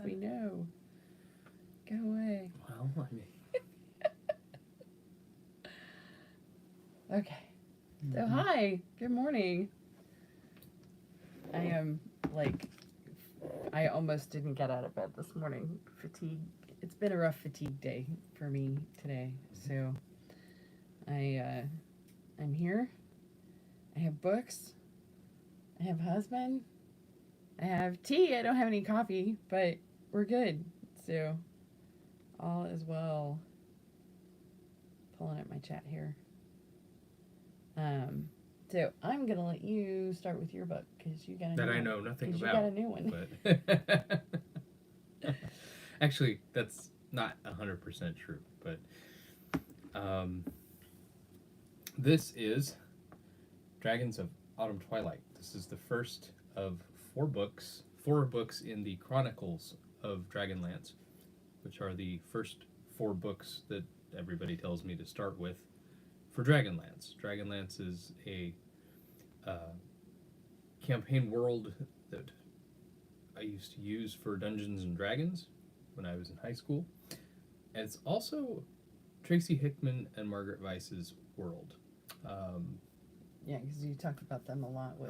We know. Go away. Well, I mean... Okay. So, hi. Good morning. I am, I almost didn't get out of bed this morning. Fatigue. It's been a rough fatigue day for me today. So, I'm here. I have books. I have a husband. I have tea. I don't have any coffee, but we're good. So, all is well. Pulling up my chat here. So I'm gonna let you start with your book because you got a new one. That I know nothing about. You got a new one. But actually, that's not 100% true. But this is Dragons of Autumn Twilight. This is the first of four books in the Chronicles of DragonLance, which are the first four books that everybody tells me to start with for DragonLance. DragonLance is a campaign world that I used to use for Dungeons and Dragons when I was in high school. And it's also Tracy Hickman and Margaret Weis's world. Yeah, because you talked about them a lot with...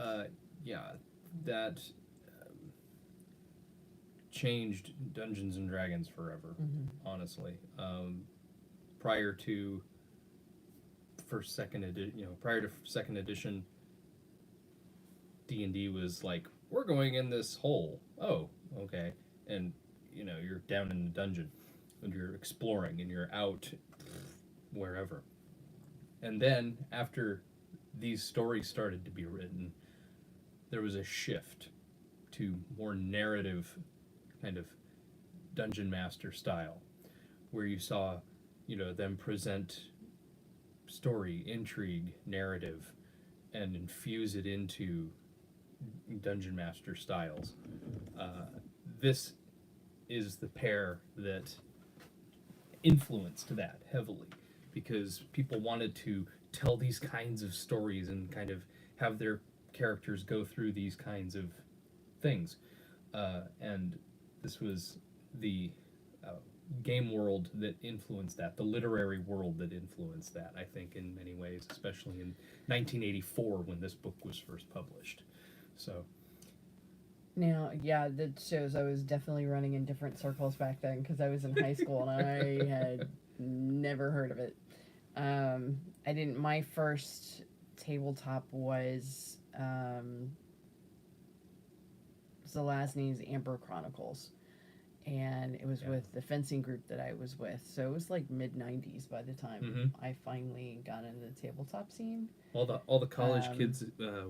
that changed Dungeons and Dragons forever, honestly. Prior to second edition, D&D was like, we're going in this hole. Oh, okay. And, you're down in the dungeon, and you're exploring, and you're out wherever. And then, after these stories started to be written, there was a shift to more narrative kind of dungeon master style, where you saw, them present story, intrigue, narrative, and infuse it into dungeon master styles. This is the pair that influenced that heavily, because people wanted to tell these kinds of stories and kind of have their characters go through these kinds of things. And this was the game world that influenced that, the literary world that influenced that, I think, in many ways, especially in 1984 when this book was first published. So... Now, yeah, that shows I was definitely running in different circles back then because I was in high school and I had never heard of it. My first tabletop was Zelazny's Amber Chronicles, and it was with the fencing group that I was with, so it was like mid-90s by the time I finally got into the tabletop scene. All the college kids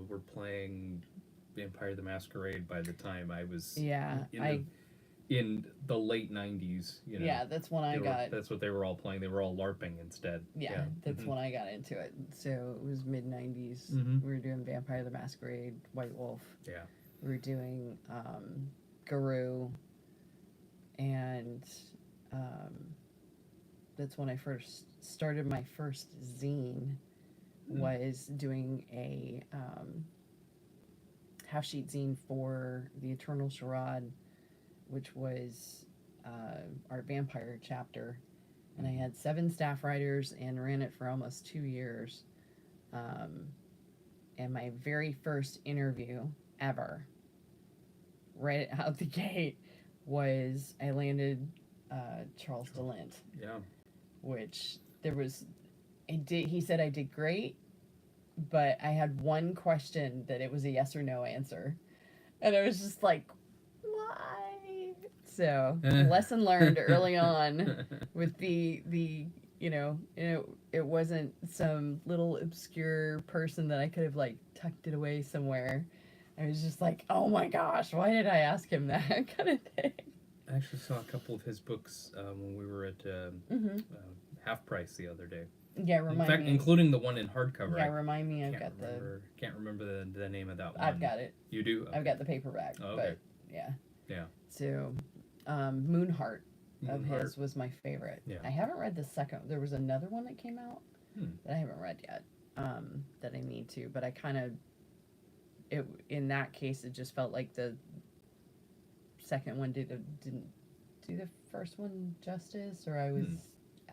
were playing Vampire the Masquerade by the time I was in the late 90s. Yeah, that's when that's what they were all playing. They were all LARPing instead. Yeah, that's when I got into it. So it was mid-90s. We were doing Vampire the Masquerade, White Wolf. Yeah. We were doing Guru, and that's when I first started my first zine, was doing a half-sheet zine for the Eternal Charade, which was our vampire chapter. And I had 7 staff writers and ran it for almost 2 years. And my very first interview ever, right out the gate, was I landed Charles DeLint. Yeah. Which he said I did great, but I had one question that it was a yes or no answer. And I was just like, why? So, lesson learned early on with the it wasn't some little obscure person that I could have tucked it away somewhere. I was just like, oh my gosh, why did I ask him that kind of thing? I actually saw a couple of his books when we were at Half Price the other day. Yeah, remind me. In fact, including the one in hardcover. Yeah, remind me. Can't remember the name of that one. I've got it. You do? Okay. I've got the paperback. Oh, okay. But yeah. Yeah. So, Moonheart of his was my favorite. Yeah. I haven't read the second. There was another one that came out that I haven't read yet. That I need to, but I kind of. In that case, it just felt like the second one didn't do the first one justice, or I was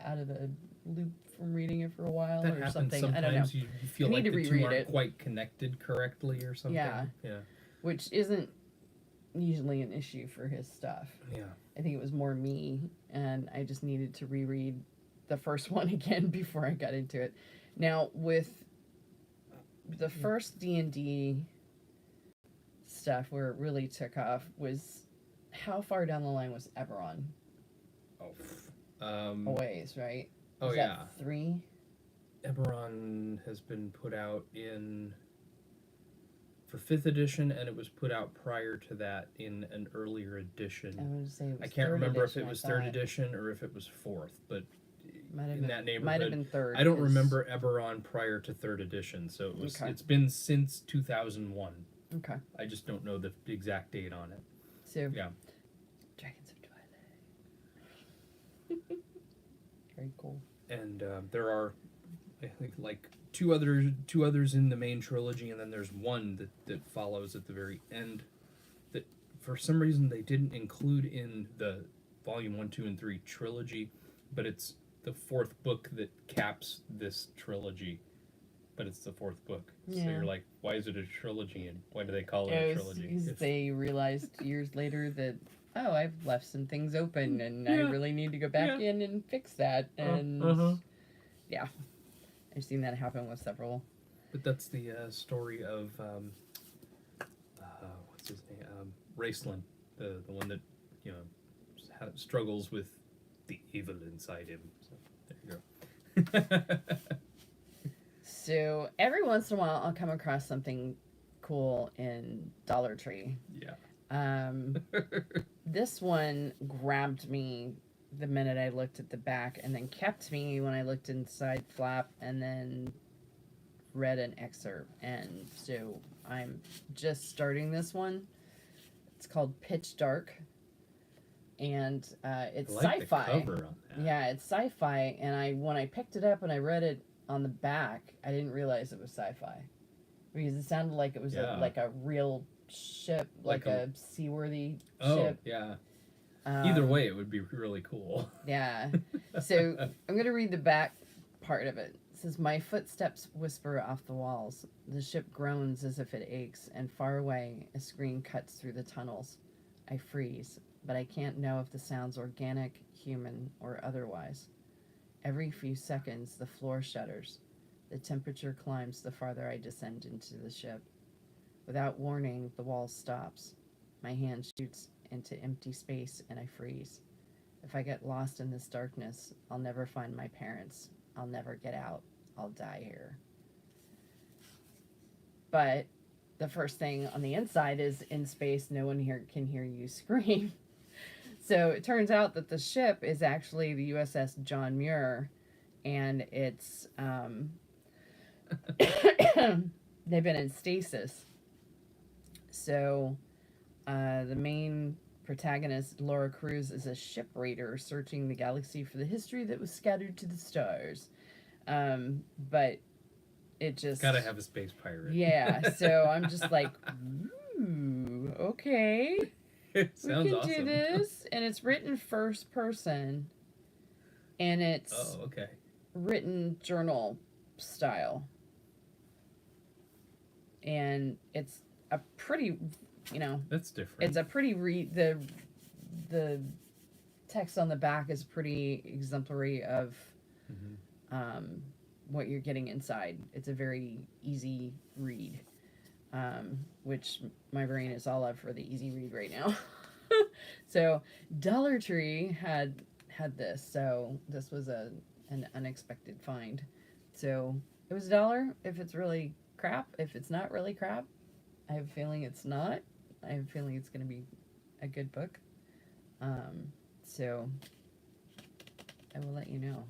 out of the loop from reading it for a while, That or happens something. sometimes. I don't know. You feel I need like to the two reread aren't it. quite connected correctly or something. Yeah. Yeah. Which isn't usually an issue for his stuff. Yeah. I think it was more me, and I just needed to reread the first one again before I got into it. Now, with the first D&D stuff where it really took off was, how far down the line was Eberron? A ways, right? Oh, Was yeah. that 3? Eberron has been put out for 5th edition, and it was put out prior to that in an earlier edition. I would say it was I can't remember if it edition, was I 3rd thought. edition or if it was 4th, but that neighborhood. Might have been 3rd. I don't remember Eberron prior to 3rd edition, so it's been since 2001. Okay. I just don't know the exact date on it. So, yeah. Dragons of Twilight. Very cool. And there are, I think, like two others in the main trilogy, and then there's one that follows at the very end that for some reason they didn't include in the volume 1, 2, and 3 trilogy, but it's the 4th book that caps this trilogy, but it's the 4th book. Yeah. So you're like, why is it a trilogy, and why do they call it a trilogy? Because they realized years later that, oh, I've left some things open, and I really need to go back in and fix that. And yeah, I've seen that happen with several. But that's the story of what's his name, Raceland, the one that struggles with the evil inside him. So there you go. So every once in a while, I'll come across something cool in Dollar Tree. Yeah. This one grabbed me the minute I looked at the back, and then kept me when I looked inside flap, and then read an excerpt. And so I'm just starting this one. It's called Pitch Dark, and it's sci-fi. The cover on that. Yeah, it's sci-fi, and when I picked it up and I read it on the back, I didn't realize it was sci-fi, because it sounded like it was like a real ship, like a seaworthy ship. Yeah. Either way, it would be really cool. Yeah. So I'm going to read the back part of it. It says, "My footsteps whisper off the walls. The ship groans as if it aches, and far away, a screen cuts through the tunnels. I freeze, but I can't know if the sound's organic, human, or otherwise. Every few seconds, the floor shudders. The temperature climbs the farther I descend into the ship. Without warning, the wall stops. My hand shoots into empty space, and I freeze. If I get lost in this darkness, I'll never find my parents. I'll never get out. I'll die here." But the first thing on the inside is, in space, no one here can hear you scream. So it turns out that the ship is actually the USS John Muir, and it's they've been in stasis. So the main protagonist, Laura Cruz, is a ship raider searching the galaxy for the history that was scattered to the stars. But it just... Gotta have a space pirate. Yeah, so I'm just like, ooh, okay. Sounds we can awesome. do this. And it's written first person. And it's written journal style. And it's a pretty... That's different. It's a pretty the text on the back is pretty exemplary of what you're getting inside. It's a very easy read, which my brain is all up for the easy read right now. So Dollar Tree had this, so this was an unexpected find. So it was $1 if it's really crap. If it's not really crap, I have a feeling it's not. I have a feeling it's going to be a good book. So I will let you know.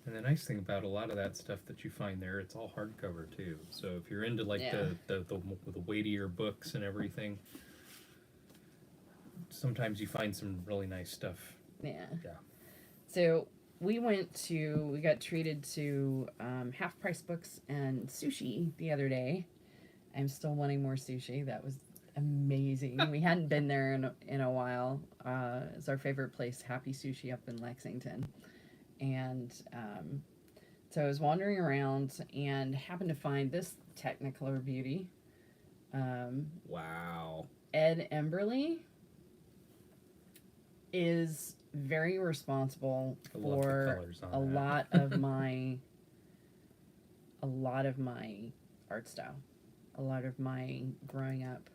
And the nice thing about a lot of that stuff that you find there, it's all hardcover too. So if you're into the weightier books and everything, sometimes you find some really nice stuff. Yeah. Yeah. So we got treated to half price books and sushi the other day. I'm still wanting more sushi. That was amazing. We hadn't been there in a while. It's our favorite place, Happy Sushi up in Lexington. And so I was wandering around and happened to find this Technicolor beauty. Wow. Ed Emberly is very responsible for a lot of my art style. A lot of my growing up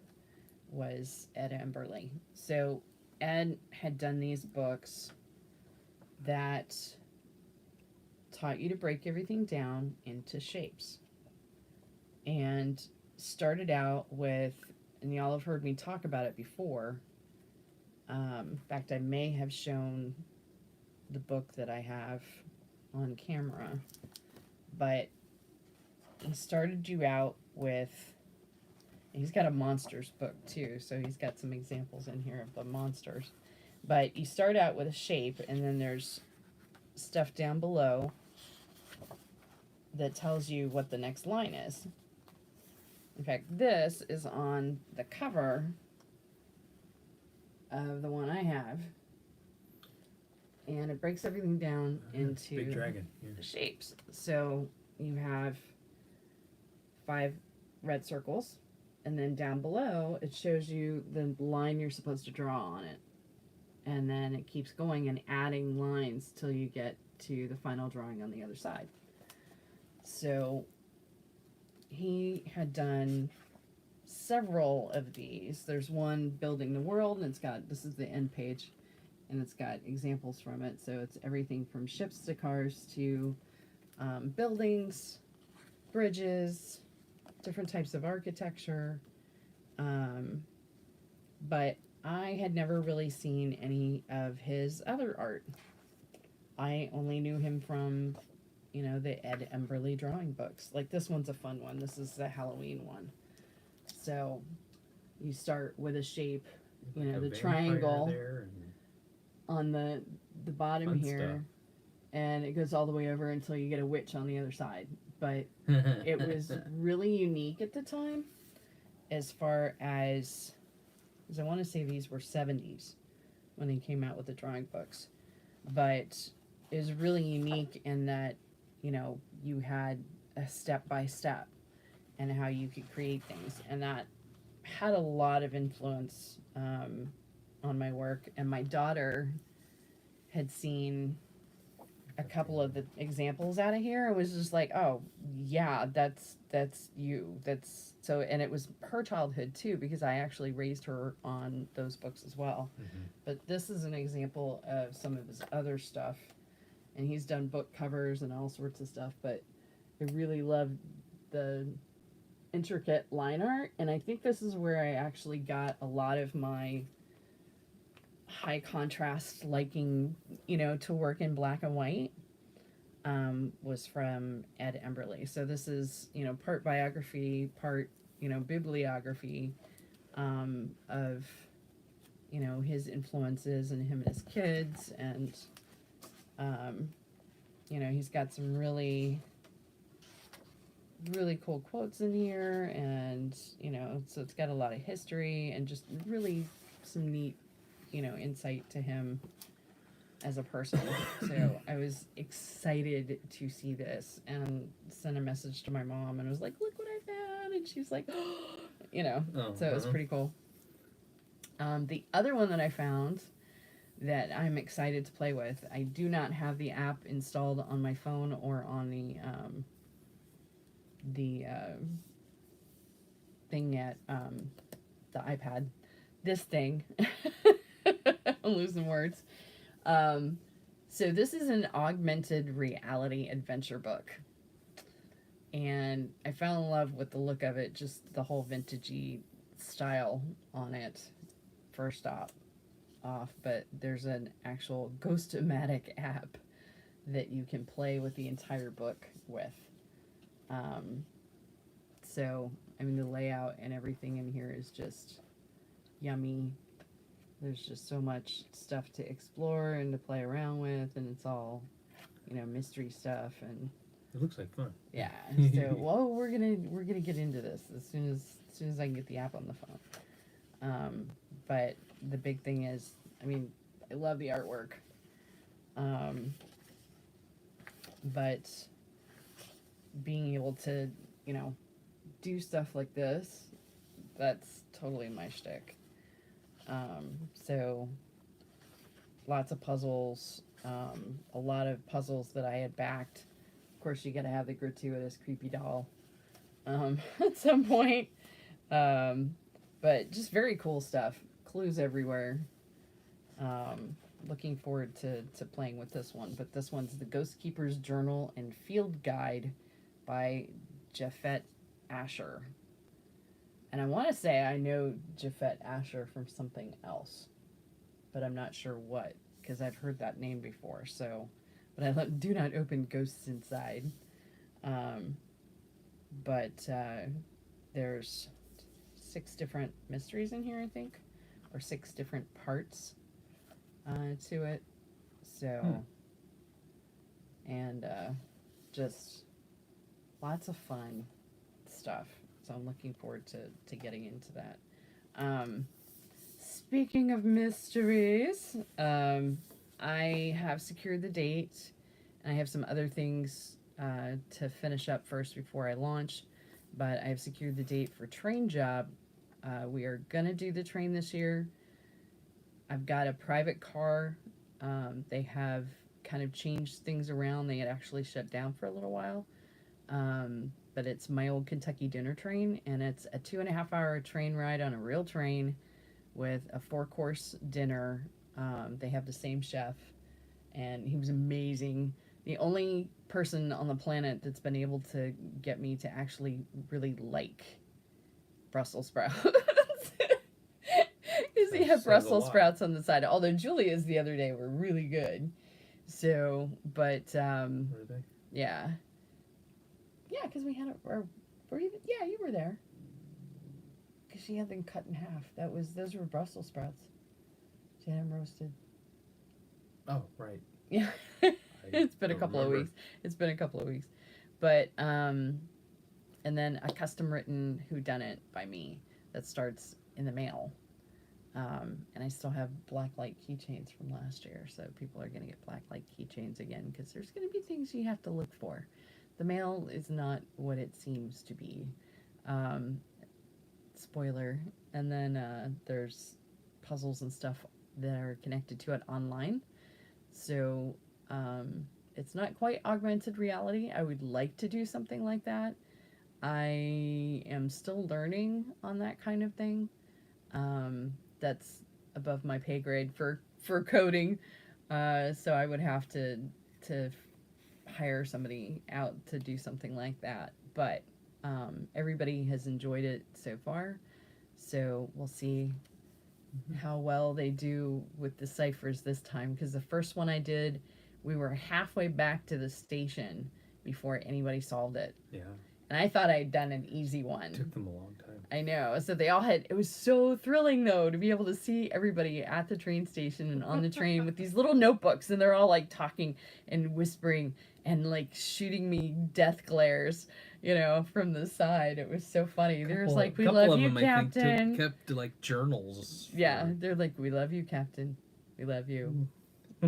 was Ed Emberly. So Ed had done these books that taught you to break everything down into shapes. And started out with, and y'all have heard me talk about it before. In fact, I may have shown the book that I have on camera. But he started you out with, he's got a monsters book too, so he's got some examples in here of the monsters. But you start out with a shape, and then there's stuff down below that tells you what the next line is. In fact, this is on the cover of the one I have. And it breaks everything down into big dragon. Yeah. Shapes. So you have 5 red circles, and then down below it shows you the line you're supposed to draw on it. And then it keeps going and adding lines till you get to the final drawing on the other side. So he had done several of these. There's one building the world, and it's got, this is the end page, and it's got examples from it. So it's everything from ships to cars to buildings, bridges, different types of architecture. But I had never really seen any of his other art. I only knew him from, you know, the Ed Emberly drawing books. Like this one's a fun one. This is the Halloween one. So you start with a shape, you know, the triangle on the bottom here, and it goes all the way over until you get a witch on the other side. But it was really unique at the time, as far as I want to say these were 70s when they came out with the drawing books. But it was really unique in that, you know, you had a step by step and how you could create things, and that had a lot of influence on my work. And my daughter had seen a couple of the examples out of here. It was just like, oh yeah, that's you. That's so, and it was her childhood too, because I actually raised her on those books as well. Mm-hmm. But this is an example of some of his other stuff, and he's done book covers and all sorts of stuff. But I really loved the intricate line art, and I think this is where I actually got a lot of my high contrast liking, you know, to work in black and white, was from Ed Emberly. So this is, you know, part biography, part, you know, bibliography of, you know, his influences and him and his kids. And, you know, he's got some really cool quotes in here, and, you know, so it's got a lot of history and just really some neat, you know, insight to him as a person. So I was excited to see this and sent a message to my mom, and I was like, look what I found. And she was like, oh, you know, so it was pretty cool. The other one that I found that I'm excited to play with, I do not have the app installed on my phone or on the thing yet, the iPad. This thing. I'm losing words. So this is an augmented reality adventure book. And I fell in love with the look of it, just the whole vintagey style on it, first off. But there's an actual Ghost-O-Matic app that you can play with the entire book with. So, I mean, the layout and everything in here is just yummy. There's just so much stuff to explore and to play around with, and it's all, you know, mystery stuff. And it looks like fun. Yeah. So, well, we're gonna get into this as soon as I can get the app on the phone. But the big thing is, I mean, I love the artwork. But being able to, you know, do stuff like this, that's totally my shtick. So lots of puzzles, a lot of puzzles that I had backed. Of course, you got to have the gratuitous creepy doll at some point. But just very cool stuff. Clues everywhere. Looking forward to playing with this one. But this one's The Ghost Keeper's Journal and Field Guide by Japhet Asher. And I want to say I know Japhet Asher from something else, but I'm not sure what, because I've heard that name before. So, but I do not open Ghosts Inside. But there's 6 different mysteries in here, I think, or 6 different parts to it. So, and just lots of fun stuff. So I'm looking forward to getting into that. Speaking of mysteries, I have secured the date, and I have some other things to finish up first before I launch, but I have secured the date for Train Job. We are going to do the train this year. I've got a private car. They have kind of changed things around. They had actually shut down for a little while. But it's my old Kentucky dinner train, and it's a 2.5-hour train ride on a real train with a 4-course dinner. They have the same chef, and he was amazing. The only person on the planet that's been able to get me to actually really like Brussels sprouts. Because he had Brussels sprouts on the side. Although Julia's the other day were really good. So, but, Were they? yeah. Yeah, because we had it, or were you, yeah, you were there. Because she had them cut in half. Those were Brussels sprouts. She had them roasted. Oh, right. Yeah. It's been a couple of weeks. It's been a couple of weeks. But, and then a custom written Whodunit by me that starts in the mail. And I still have blacklight keychains from last year, so people are going to get blacklight keychains again, because there's going to be things you have to look for. The mail is not what it seems to be. Spoiler. And then there's puzzles and stuff that are connected to it online. So it's not quite augmented reality. I would like to do something like that. I am still learning on that kind of thing. That's above my pay grade for coding. So I would have to hire somebody out to do something like that. But everybody has enjoyed it so far. So we'll see how well they do with the ciphers this time. Because the first one I did, we were halfway back to the station before anybody solved it. Yeah. And I thought I'd done an easy one. It took them a long time. I know. So they all had, it was so thrilling though to be able to see everybody at the train station and on the train with these little notebooks, and they're all like talking and whispering and like shooting me death glares, you know, from the side. It was so funny. There's like, we love you, Captain. I think, kept like journals. Yeah, they're like, we love you, Captain. We love you.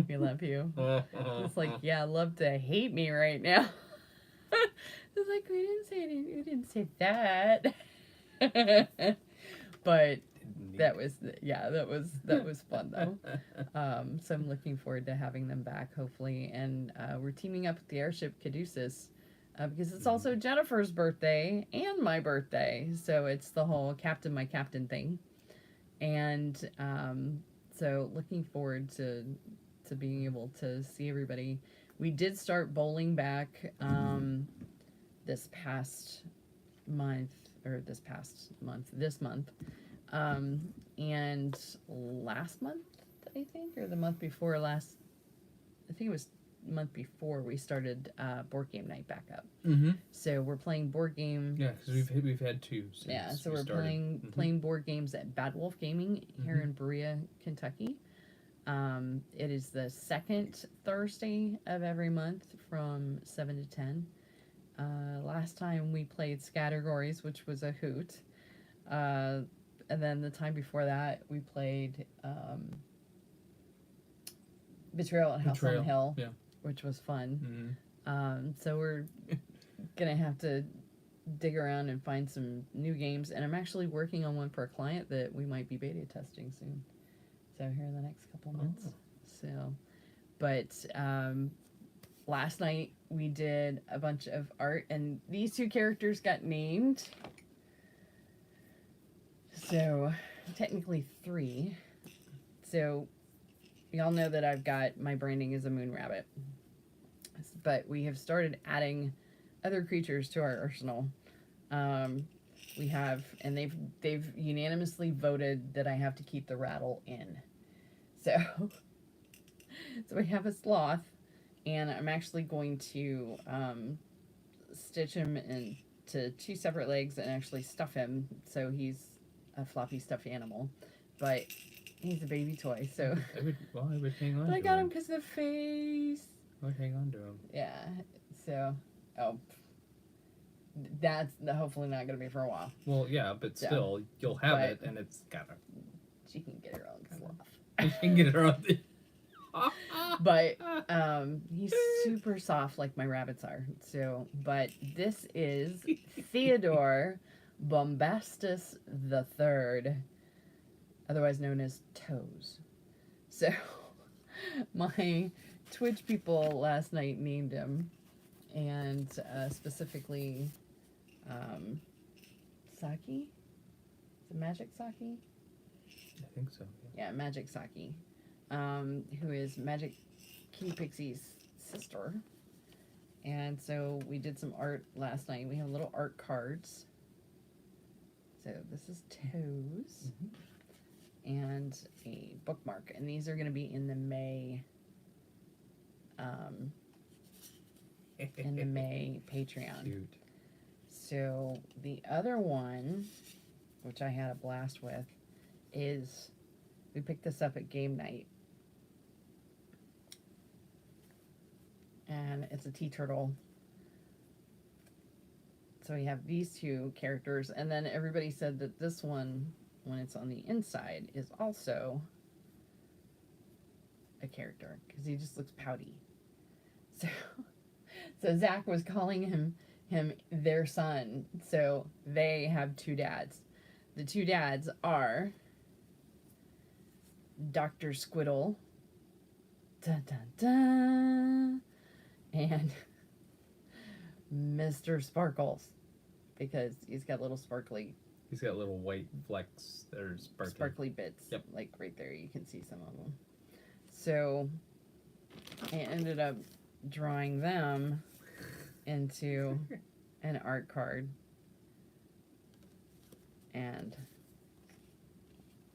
We love you. It's like, yeah, love to hate me right now. It's like, we didn't say that. But that was fun though. So I'm looking forward to having them back, hopefully. And we're teaming up with the airship Caduceus because it's also Jennifer's birthday and my birthday, so it's the whole Captain My Captain thing. And so looking forward to being able to see everybody. We did start bowling back this month. And last month, I think, or the month before last, I think it was the month before, we started board game night back up. Mm-hmm. So we're playing board game. Yeah, because we've had 2 since yeah, so we we're started. playing board games at Bad Wolf Gaming here in Berea, Kentucky. It is the second Thursday of every month from 7 to 10. Last time we played Scattergories, which was a hoot. and then the time before that we played Betrayal at House on the Hill, yeah. which was fun. Mm-hmm. So we're gonna have to dig around and find some new games, and I'm actually working on one for a client that we might be beta testing soon. So here in the next couple months. Oh. So, but last night we did a bunch of art, and these two characters got named. So technically 3. So y'all know that I've got my branding as a moon rabbit, but we have started adding other creatures to our arsenal. We have, and they've unanimously voted that I have to keep the rattle in. So we have a sloth, and I'm actually going to stitch him into 2 separate legs and actually stuff him so he's a floppy stuffed animal, but he's a baby toy. So I would hang on. but I got him because of the face. I would hang on to him. Yeah. So that's hopefully not going to be for a while. Well, yeah, but still, you'll have it, and it's gotta. She can get her own sloth. She can get her own. But he's super soft like my rabbits are. So, but this is Theodore Bombastus III, otherwise known as Toes. So my Twitch people last night named him, and specifically Saki? Is it Magic Saki? I think so. Yeah, Magic Saki, who is Magic Kitty Pixie's sister. And so we did some art last night. We have little art cards. So this is Toes, and a bookmark. And these are going to be in the May Patreon. Cute. So the other one, which I had a blast with, is we picked this up at game night, and it's a tea turtle. So we have these 2 characters, and then everybody said that this one, when it's on the inside, is also a character because he just looks pouty. So Zach was calling him their son. So they have 2 dads. The 2 dads are Dr. Squiddle, dun, dun, dun, and Mr. Sparkles, because he's got little sparkly. He's got little white flecks that are sparkly bits. Yep. Like right there, you can see some of them. So I ended up drawing them into an art card and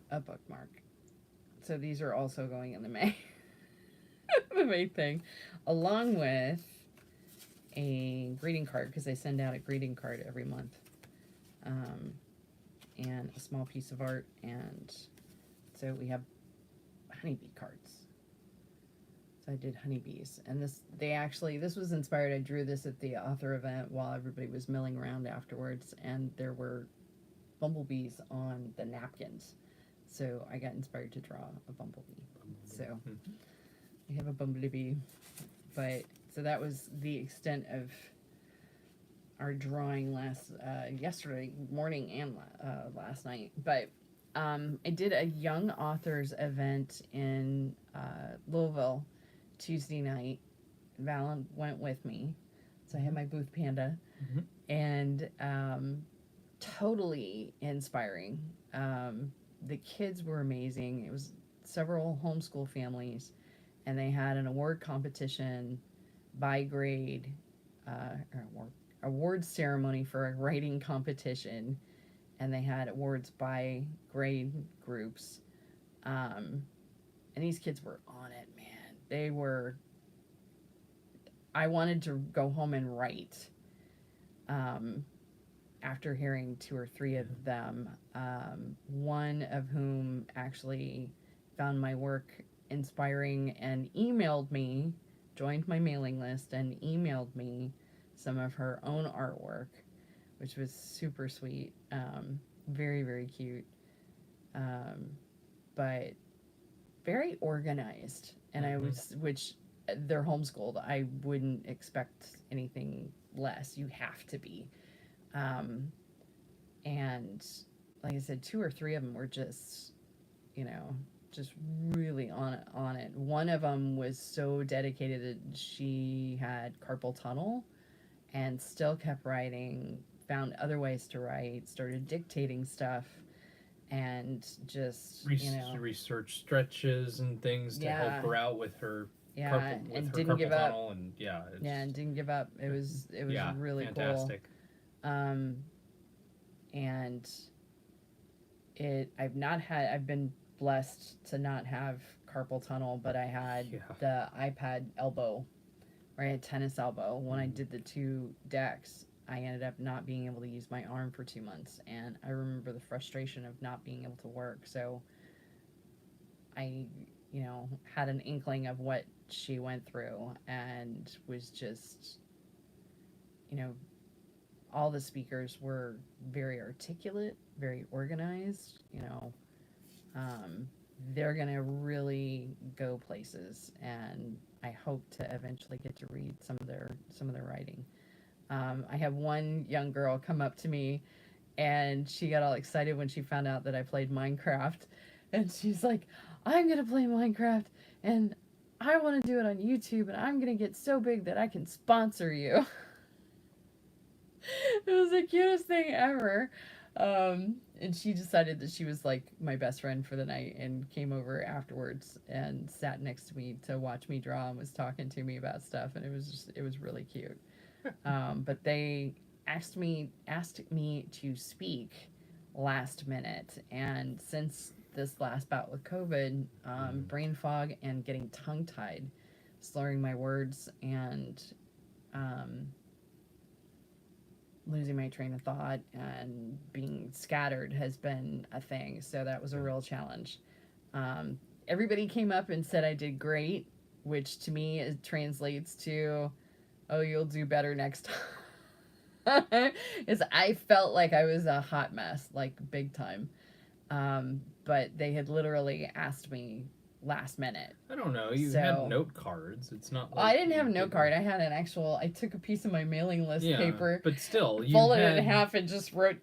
a bookmark. So these are also going in the May, the May thing, along with a greeting card, because they send out a greeting card every month, and a small piece of art, and so we have honeybee cards. So I did honeybees, and this was inspired. I drew this at the author event while everybody was milling around afterwards, and there were bumblebees on the napkins. So I got inspired to draw a bumblebee. So we have a bumblebee, but so that was the extent of our drawing yesterday morning and last night. But I did a young authors event in Louisville Tuesday night. Val went with me, so I had my booth Panda, and totally inspiring. The kids were amazing. It was several homeschool families, and they had an award competition by grade, award ceremony for a writing competition, and they had awards by grade groups. And these kids were on it, man. They were. I wanted to go home and write. After hearing 2 or 3 of them, one of whom actually found my work inspiring and emailed me, joined my mailing list, and emailed me some of her own artwork, which was super sweet. Very, very cute. but very organized. And I was, which they're homeschooled. I wouldn't expect anything less. You have to be. And like I said, 2 or 3 of them were just, just really on it. One of them was so dedicated that she had carpal tunnel and still kept writing, found other ways to write, started dictating stuff, and just, research stretches and things to help her out with her didn't give up. tunnel, and and didn't give up. It was really fantastic. Cool. And I've been blessed to not have carpal tunnel, but I had the iPad elbow, or I had tennis elbow. When I did the 2 decks, I ended up not being able to use my arm for 2 months, and I remember the frustration of not being able to work. So I, had an inkling of what she went through, and was just, all the speakers were very articulate, very organized, they're going to really go places, and I hope to eventually get to read some of their writing. I have one young girl come up to me, and she got all excited when she found out that I played Minecraft, and she's like, I'm going to play Minecraft, and I want to do it on YouTube, and I'm going to get so big that I can sponsor you. It was the cutest thing ever. And she decided that she was like my best friend for the night, and came over afterwards and sat next to me to watch me draw, and was talking to me about stuff, and it was really cute. But they asked me to speak last minute, and since this last bout with COVID, brain fog and getting tongue tied, slurring my words, and losing my train of thought and being scattered has been a thing. So that was a real challenge. Everybody came up and said I did great, which to me it translates to, oh, you'll do better next time. Is I felt like I was a hot mess, like big time. But they had literally asked me last minute. I don't know. You had note cards. It's not like I didn't have a note card. I had an actual, I took a piece of my mailing list paper, but still, you folded it in half and just wrote,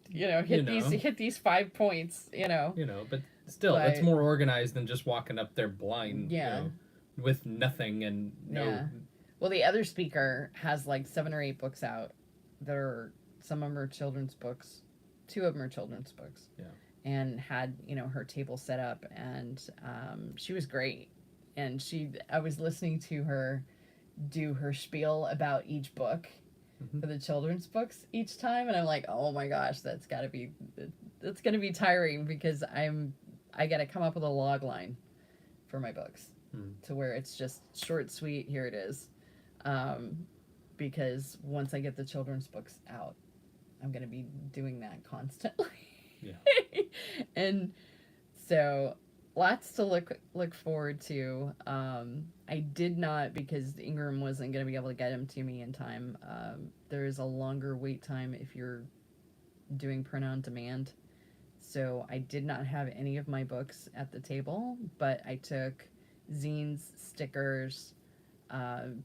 hit these 5 points, but still, it's more organized than just walking up there blind, with nothing and no. Yeah. Well, the other speaker has like 7 or 8 books out. Some of them are children's books. 2 of them are children's books. Yeah. And had, her table set up, and she was great. And I was listening to her do her spiel about each book for the children's books each time, and I'm like, oh my gosh, that's gonna be tiring, because I gotta come up with a log line for my books to where it's just short, sweet, here it is. Because once I get the children's books out, I'm gonna be doing that constantly. Yeah. And so lots to look forward to. I did not, because Ingram wasn't going to be able to get them to me in time. There is a longer wait time if you're doing print on demand. So I did not have any of my books at the table, but I took zines, stickers, an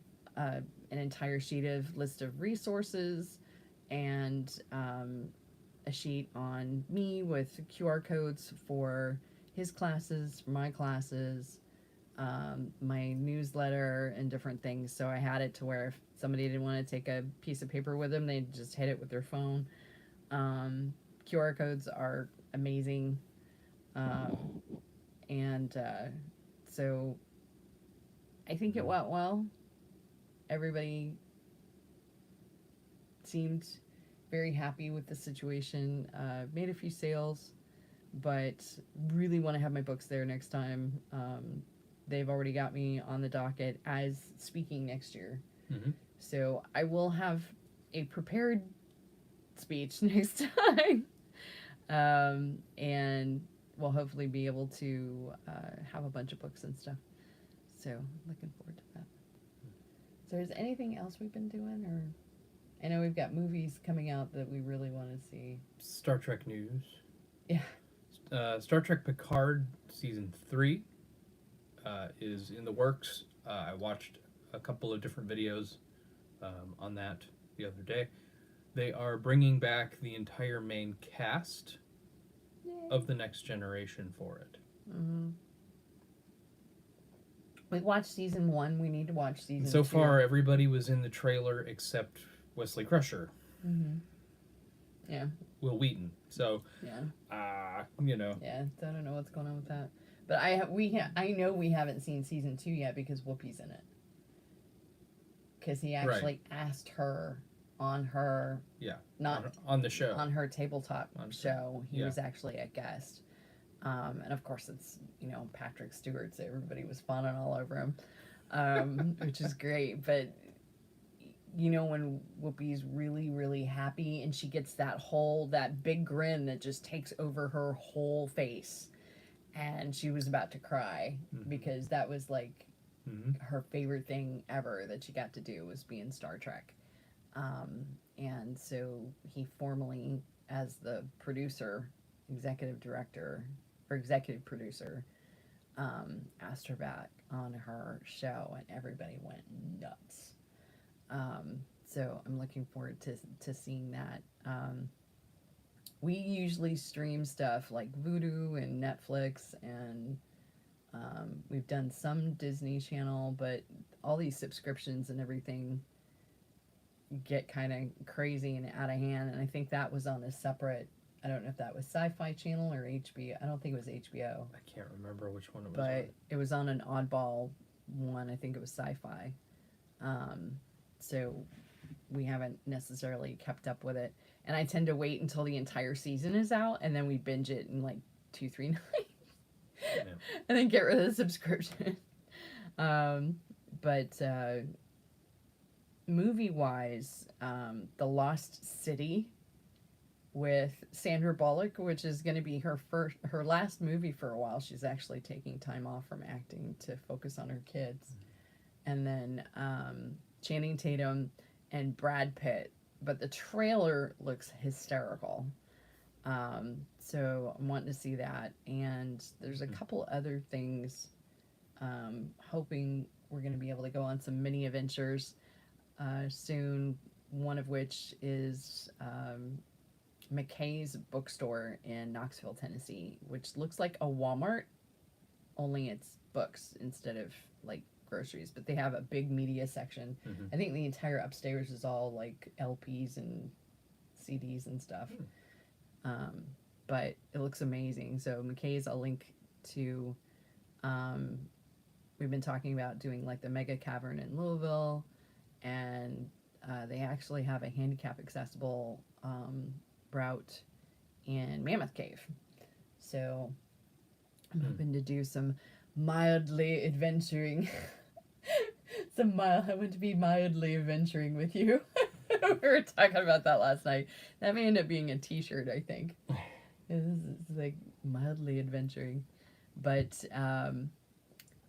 entire sheet of list of resources, and a sheet on me with QR codes for his classes, for my classes, my newsletter, and different things. So I had it to where if somebody didn't want to take a piece of paper with them, they'd just hit it with their phone. QR codes are amazing. So I think it went well. Everybody seemed very happy with the situation. Made a few sales, but really want to have my books there next time. They've already got me on the docket as speaking next year. So I will have a prepared speech next time. And we'll hopefully be able to have a bunch of books and stuff. So looking forward to that. So is anything else we've been doing, or... I know we've got movies coming out that we really want to see. Star Trek news. Yeah. Star Trek Picard Season 3 is in the works. I watched a couple of different videos on that the other day. They are bringing back the entire main cast of the Next Generation for it. Mm-hmm. We watched season 1. We need to watch season 2. So far, everybody was in the trailer except Wesley Crusher. Mm-hmm. Yeah. Will Wheaton. So, yeah. You know. Yeah, I don't know what's going on with that. But I know we haven't seen season 2 yet because Whoopi's in it. Because he actually asked her on her... Yeah, not on the show. On her tabletop show. He was actually a guest. And of course it's, Patrick Stewart, so everybody was fawning all over him, which is great. But, when Whoopi's really, really happy and she gets that big grin that just takes over her whole face. And she was about to cry because that was like her favorite thing ever that she got to do was be in Star Trek. And so he formally, as the producer, executive director, or executive producer, asked her back on her show, and everybody went nuts. So I'm looking forward to seeing that. We usually stream stuff like Vudu and Netflix, and we've done some Disney Channel, but all these subscriptions and everything get kind of crazy and out of hand, and I think that was on a separate, I don't know if that was Sci-Fi Channel or HBO. I don't think it was HBO. I can't remember which one it was but on. It was on an oddball one. I think it was Sci-Fi. So we haven't necessarily kept up with it, and I tend to wait until the entire season is out, and then we binge it in like 2-3 nights. Yeah. And then get rid of the subscription. But movie-wise, The Lost City with Sandra Bullock, which is going to be her last movie for a while. She's actually taking time off from acting to focus on her kids. And then Channing Tatum and Brad Pitt. But the trailer looks hysterical. So I'm wanting to see that. And there's a couple other things. Hoping we're going to be able to go on some mini adventures soon. One of which is McKay's bookstore in Knoxville, Tennessee, which looks like a Walmart, only it's books instead of like groceries. But they have a big media section. I think the entire upstairs is all like LPs and CDs and stuff. But it looks amazing. So McKay's, I'll link to. We've been talking about doing like the Mega Cavern in Louisville, and they actually have a handicap accessible route in Mammoth Cave. So I'm hoping to do some mildly adventuring. I want to be mildly adventuring with you. We were talking about that last night. That may end up being a t-shirt, I think. It's like mildly adventuring. But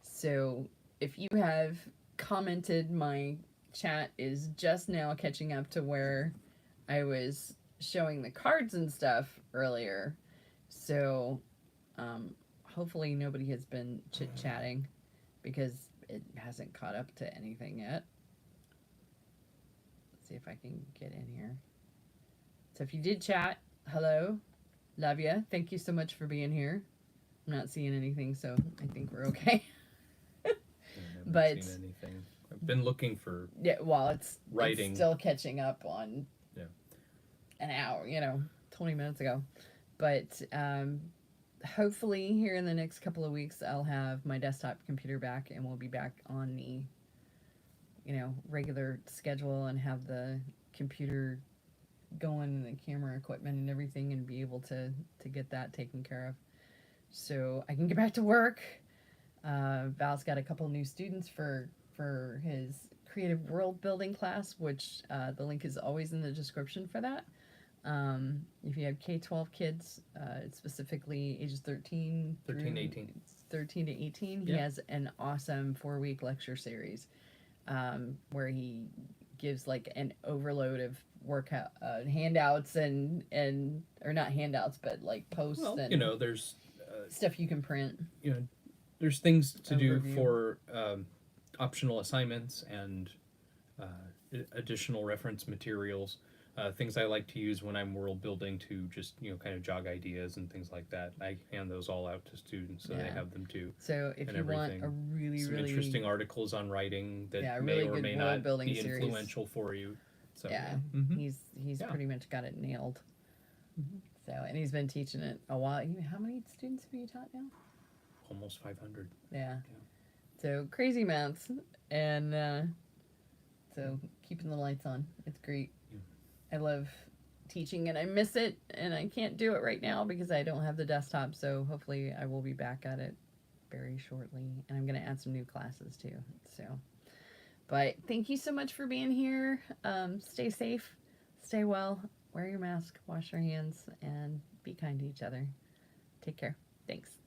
so if you have commented, my chat is just now catching up to where I was showing the cards and stuff earlier. So hopefully nobody has been chit-chatting because it hasn't caught up to anything yet. Let's see if I can get in here. So if you did chat, hello, love ya. Thank you so much for being here. I'm not seeing anything, so I think we're okay. But seen anything. I've been looking for it's writing. It's still catching up on an hour, 20 minutes ago. But hopefully here in the next couple of weeks I'll have my desktop computer back, and we'll be back on the regular schedule and have the computer going and the camera equipment and everything, and be able to get that taken care of so I can get back to work. Val's got a couple new students for his creative world building class, which the link is always in the description for that. If you have K-12 kids, specifically ages 13 to 18, he has an awesome 4-week lecture series where he gives like an overload of workout handouts and or not handouts, but like posts Well, and there's stuff you can print. There's things to do Overview. for optional assignments and additional reference materials. Things I like to use when I'm world building to just kind of jog ideas and things like that. I hand those all out to students so they have them too. So if you want a really some interesting articles on writing that may really or good may world not building be series. influential for you. So, he's pretty much got it nailed. So, and he's been teaching it a while. How many students have you taught now? Almost 500. Yeah. So crazy amounts, and so keeping the lights on. It's great. I love teaching, and I miss it, and I can't do it right now because I don't have the desktop. So hopefully, I will be back at it very shortly, and I'm going to add some new classes too. So, but thank you so much for being here. Stay safe, stay well, wear your mask, wash your hands, and be kind to each other. Take care. Thanks.